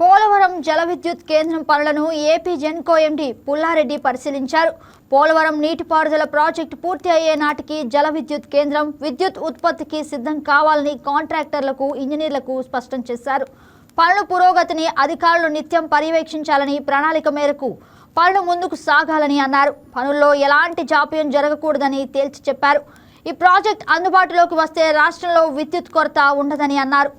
పోలవరం జల విద్యుత్ కేంద్రం పనులను ఏపీ జెన్కో ఎండీ పుల్లారెడ్డి పరిశీలించారు. పోలవరం నీటిపారుదల ప్రాజెక్టు పూర్తి అయ్యే నాటికి జల విద్యుత్ కేంద్రం విద్యుత్ ఉత్పత్తికి సిద్ధం కావాలని కాంట్రాక్టర్లకు, ఇంజనీర్లకు స్పష్టం చేశారు. పనుల పురోగతిని అధికారులు నిత్యం పర్యవేక్షించాలని, ప్రణాళిక మేరకు పనులు ముందుకు సాగాలని అన్నారు. పనుల్లో ఎలాంటి జాప్యం జరగకూడదని తేల్చి చెప్పారు. ఈ ప్రాజెక్ట్ అందుబాటులోకి వస్తే రాష్ట్రంలో విద్యుత్ కొరత ఉండదని అన్నారు.